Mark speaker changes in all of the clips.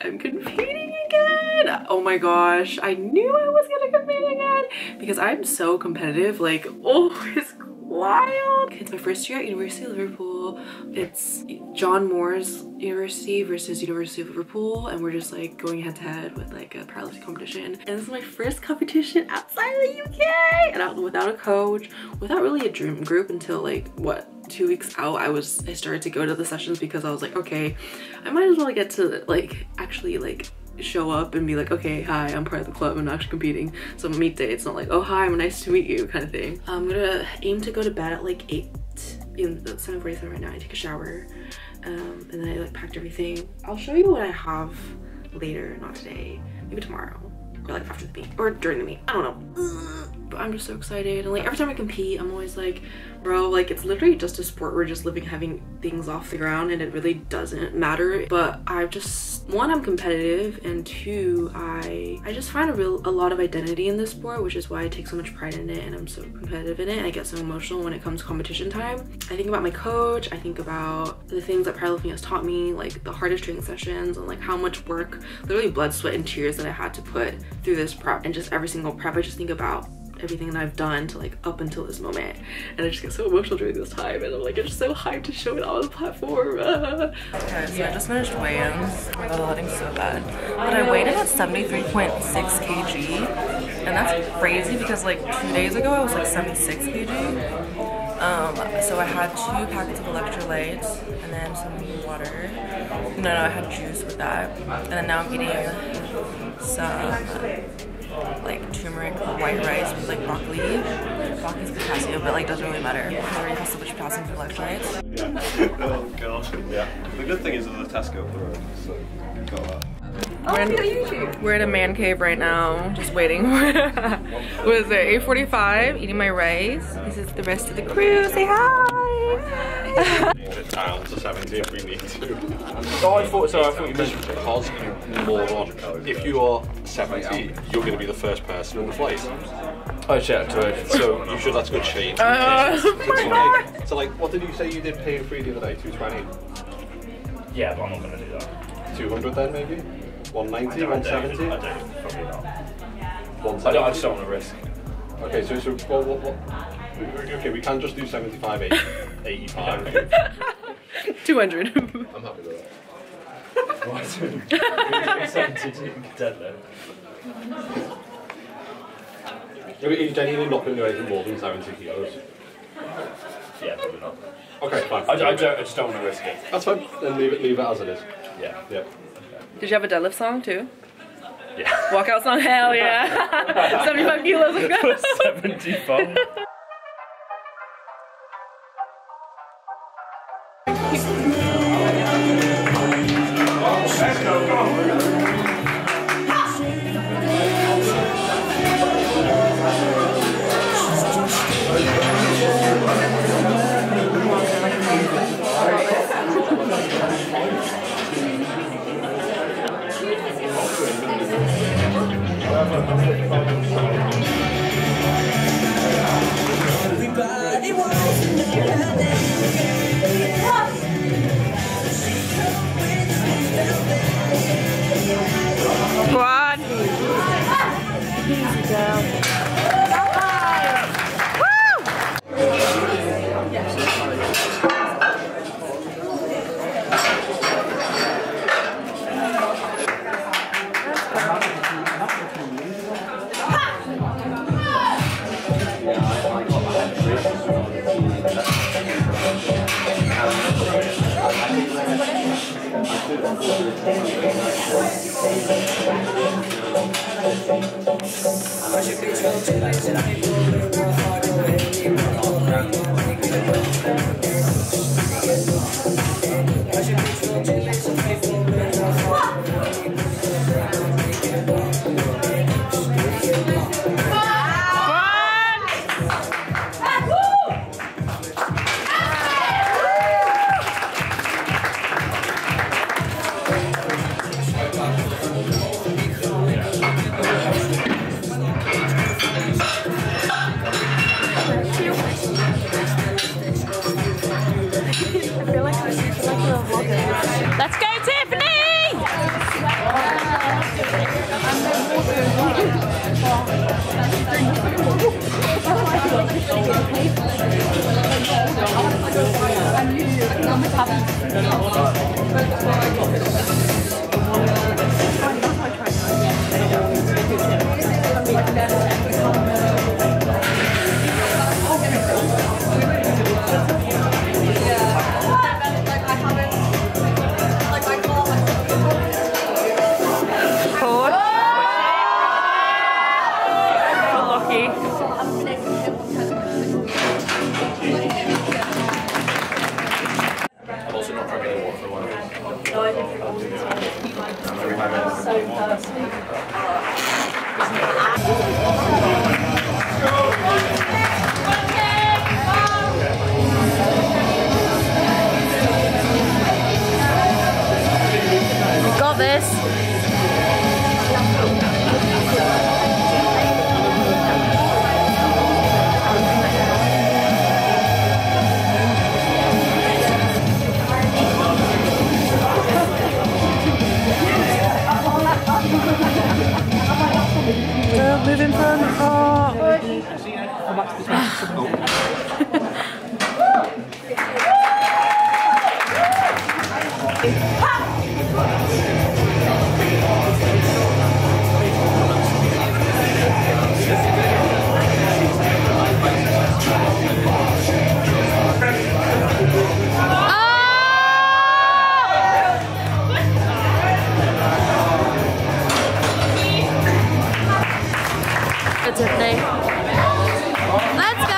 Speaker 1: I'm competing again. Oh my gosh, I knew I was gonna compete again because I'm so competitive. Like, oh, it's wild. It's my first year at University of Liverpool. It's John Moore's University versus University of Liverpool, and we're just like going head to head with like a powerlifting competition. And this is my first competition outside of the UK, and out without a coach, without really a dream group until like what, 2 weeks out. I started to go to the sessions because I was like, okay, I might as well get to like actually like show up and be like, okay, hi, I'm part of the club, I'm actually competing. So meet day, it's not like, oh hi, I'm nice to meet you kind of thing. I'm gonna aim to go to bed at like 8, in 7:47 right now. I take a shower, and then I like packed everything. I'll show you what I have later, not today, maybe tomorrow, or like after the meet, or during the meet, I don't know. But I'm just so excited, and like every time I compete, I'm always like, bro, like it's literally just a sport. We're just having things off the ground, and it really doesn't matter. But I just, one, I'm competitive, and two, I just find a lot of identity in this sport, which is why I take so much pride in it, and I'm so competitive in it. I get so emotional when it comes to competition time. I think about my coach, I think about the things that powerlifting has taught me, like the hardest training sessions, and like how much work, literally blood, sweat, and tears that I had to put through this prep. And just every single prep, I just think about everything that I've done to like up until this moment, and I just get so emotional during this time, and I'm like, I'm just so hyped to show it on the platform. Okay, so I just finished weigh-ins. Oh my god, I'm so bad. But I weighed in at 73.6 kg, and that's crazy because like 2 days ago I was like 76 kg. So I had 2 packets of electrolytes and then some water. No, I had juice with that, and then now I'm eating some like turmeric white rice with like broccoli. Broccoli's potassium, but like doesn't really matter. I already have so much potassium for electrolytes.
Speaker 2: Yeah. Oh gosh. Yeah. The good thing is there's a Tesco up the road, so you've got that.
Speaker 1: We're in a man cave right now, just waiting for what is it, 8:45, eating my rice. This is the rest of the crew. Say hi!
Speaker 2: Down to 70 if we need to.
Speaker 3: Oh, I thought so. I thought you meant
Speaker 2: because you moron. If you are 70, you're going to be the first person on the flight.
Speaker 3: oh shit, to it.
Speaker 2: So you should. That's a good change. So like, what did you say you did paying free the other day? 220.
Speaker 3: Yeah, but I'm not gonna do that.
Speaker 2: 200 then maybe. 190, 170.
Speaker 3: I don't. Probably not.
Speaker 2: 170.
Speaker 3: I just don't want to risk.
Speaker 2: Okay, so what? Okay, we can just do 75, 80, 85.
Speaker 1: 200.
Speaker 2: I'm happy with that.
Speaker 3: What? 72 deadlift.
Speaker 2: You're genuinely not going to do anything more than 70 kilos.
Speaker 3: Yeah, probably not.
Speaker 2: Okay, fine.
Speaker 3: I just don't want to risk it.
Speaker 2: That's fine. Then leave it as it is.
Speaker 3: Yeah.
Speaker 2: Yeah.
Speaker 1: Did you have a deadlift song too?
Speaker 3: Yeah.
Speaker 1: Walkout song? Hell yeah. 75 kilos. Let's go.
Speaker 3: 75.
Speaker 1: Squad. Got this. Moving from the car. Tiffany. Let's go!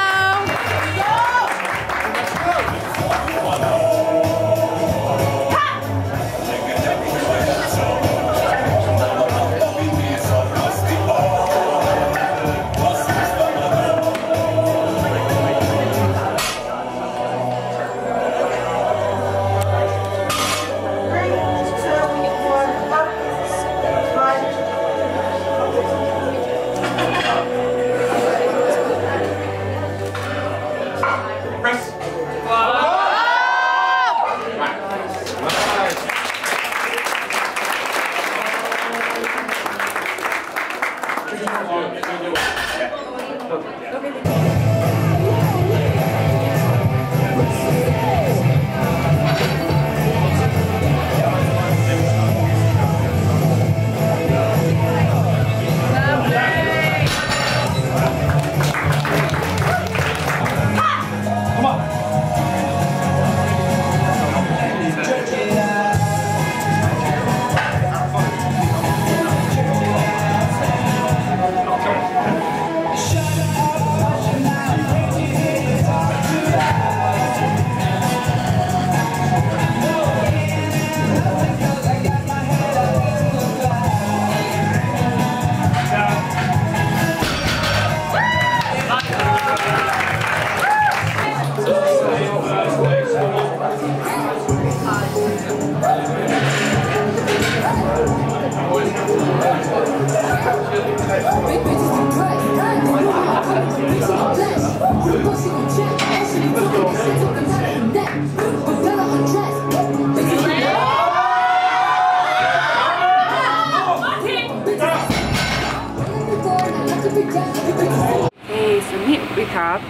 Speaker 1: Hey, so meet recap.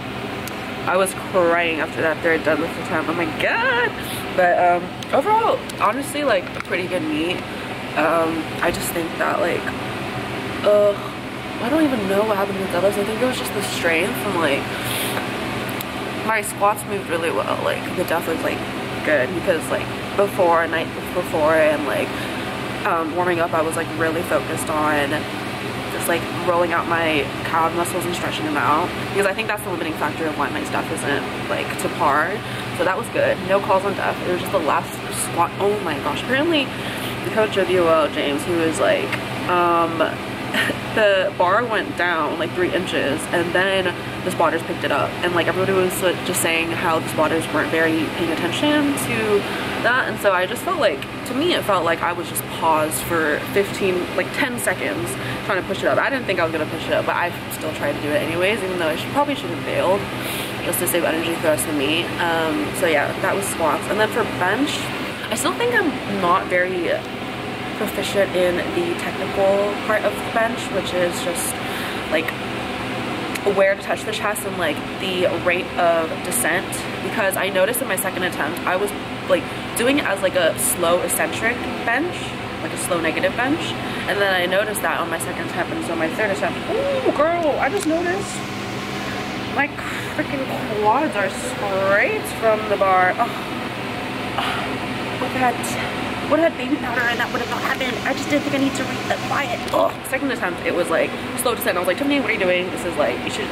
Speaker 1: I was crying after that third deadlift attempt. Oh my god! But overall, honestly, like a pretty good meet. I just think that like, I don't even know what happened with deadlifts. I think it was just the strength from like my squats moved really well. Like the depth was like good because like before night before and like warming up, I was like really focused on just like rolling out my calf muscles and stretching them out, because I think that's the limiting factor of why my stuff isn't like to par. So that was good. No calls on depth. It was just the last squat. Oh my gosh. Apparently the coach of UoL, James, he was like, the bar went down like 3 inches and then the spotters picked it up, and like everybody was just saying how the spotters weren't very paying attention to that. And so I just felt like, to me it felt like I was just paused for 10 seconds trying to push it up. I didn't think I was gonna push it up, but I still tried to do it anyways, even though I probably should have failed, just to save energy for the rest of the meet. So yeah, that was squats. And then for bench, I still think I'm not very proficient in the technical part of the bench, which is just like where to touch the chest and like the rate of descent, because I noticed in my second attempt I was like doing it as like a slow eccentric bench, like a slow negative bench, and then I noticed that on my second attempt, and so my third attempt, oh girl, I just noticed my freaking quads are straight from the bar. Would have had baby powder and that would have not happened. I just didn't think I need to reapply it. Second attempt, it was like slow descent. I was like, Tiffany, what are you doing? This is like, you should,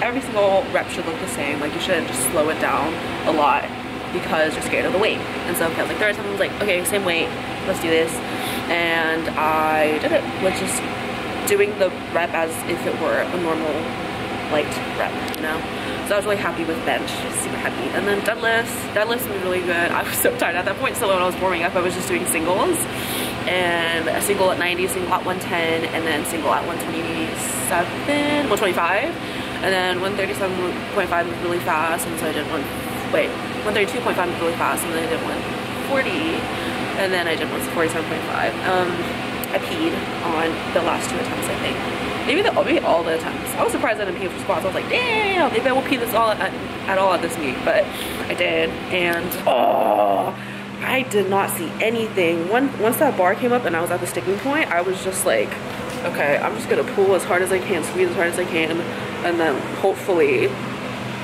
Speaker 1: every single rep should look the same. Like you should just slow it down a lot because you're scared of the weight. And so I was like, third attempt, I was like, okay, same weight, let's do this. and I did it with just doing the rep as if it were a normal light rep, you know? So I was really happy with bench, just super happy. And then deadlifts was really good. I was so tired at that point, so when I was warming up, I was just doing singles. And a single at 90, single at 110, and then single at 125. And then 137.5 was really fast, and so I did 132.5 was really fast, and then I did 140, and then I did 147.5. I peed on the last 2 attempts, I think. Maybe all the attempts. I was surprised I didn't pee for squats. I was like, damn, maybe I won't pee this all at all at this meet, but I did, and oh, I did not see anything. Once that bar came up and I was at the sticking point, I was just like, okay, I'm just gonna pull as hard as I can, squeeze as hard as I can, and then hopefully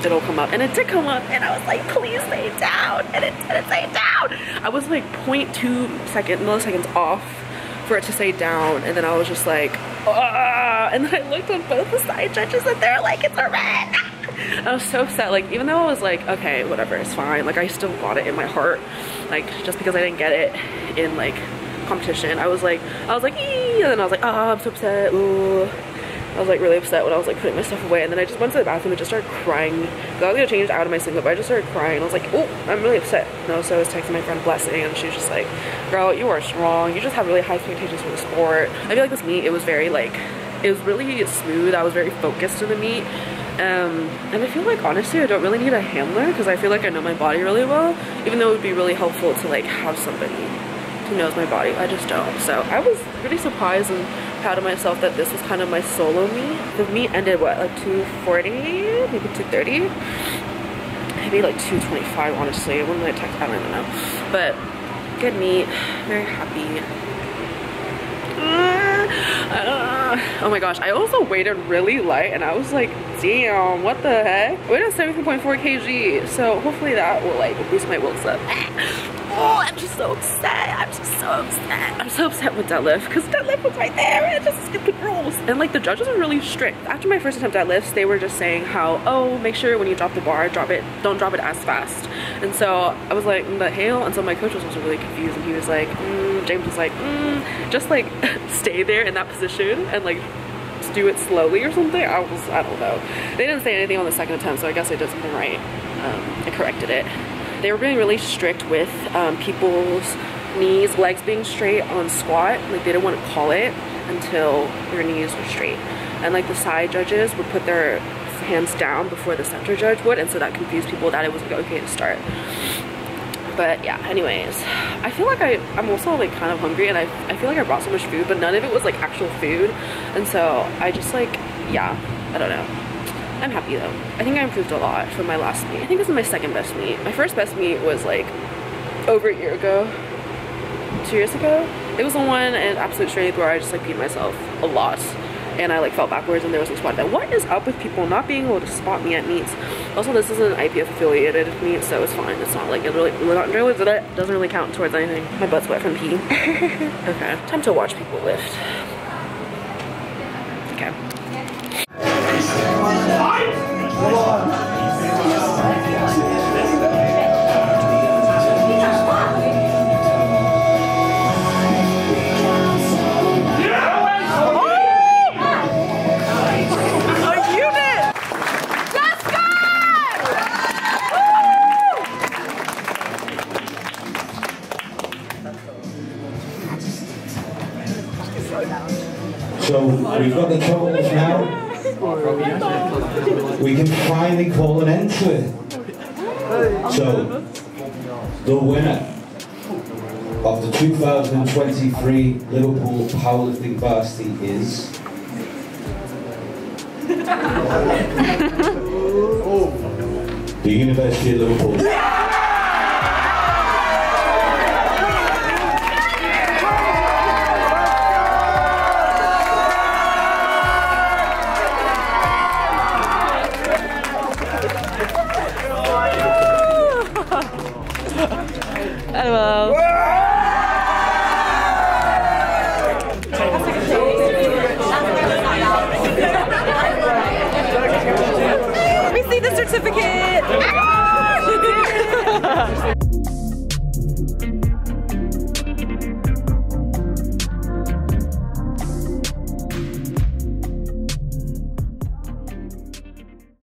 Speaker 1: it'll come up. And it did come up, and I was like, please stay down, and it didn't stay down. I was like 0.2 milliseconds off for it to stay down, and then I was just like, ah! And then I looked on both the side judges, and they're like, it's a red. I was so upset. Like, even though I was like, okay, whatever, it's fine, like I still got it in my heart, like just because I didn't get it in like competition. I was like ee! And then I was like, oh, I'm so upset. Ooh. I was like really upset when I was like putting my stuff away, and then I just went to the bathroom and just started crying. I was gonna change out of my singlet, but I just started crying. I was like, oh, I'm really upset. No, so I was texting my friend Blessing, and she was just like, girl, you are strong. You just have really high expectations for the sport. I feel like this meet, it was very like, it was really smooth. I was very focused in the meet. And I feel like honestly I don't really need a handler, because I feel like I know my body really well, even though it would be really helpful to like have somebody who knows my body. I just don't. So I was really surprised and proud of myself that this was kind of my solo meet. The meet ended what, like 2:40, maybe 2:30, maybe like 2:25 honestly. When did I text? I don't even know. But good meet, very happy. Oh my gosh, I also weighted really light, and I was like, damn, what the heck? I weighed at 17.4 kg, so hopefully that will like boost my wills up. Oh, I'm just so upset. I'm so upset with deadlift, because deadlift was right there, and it's just stupid rules. And like the judges are really strict. After my first attempt at lifts, they were just saying how, oh, make sure when you drop the bar, don't drop it as fast. And so I was like, the hell? And so my coach was also really confused, and he was like, James was like, just like stay there in that position and like do it slowly or something. I don't know. They didn't say anything on the second attempt, so I guess I did something right. I corrected it. They were being really strict with people's knees, legs being straight on squat. Like they didn't want to call it until your knees were straight. And like the side judges would put their hands down before the center judge would, and so that confused people that it was like okay to start. But yeah, anyways, I feel like I'm also like kind of hungry, and I feel like I brought so much food, but none of it was like actual food. And so I just like, yeah, I don't know. I'm happy though. I think I improved a lot from my last meet. I think this is my second best meet. My first best meet was like over a year ago, 2 years ago. It was the one in absolute strength where I just like beat myself a lot, and I like fell backwards and there was no spot. What is up with people not being able to spot me at meets? Also, this is an IPF affiliated meet, so it's fine. It's not like it doesn't really count towards anything. My butt's wet from pee. Okay, time to watch people lift. Okay.
Speaker 4: So we've got the totals now. We can finally call an end to it. So the winner of the 2023 Liverpool Powerlifting Varsity is the University of Liverpool.
Speaker 1: Hello. Let me see the certificate.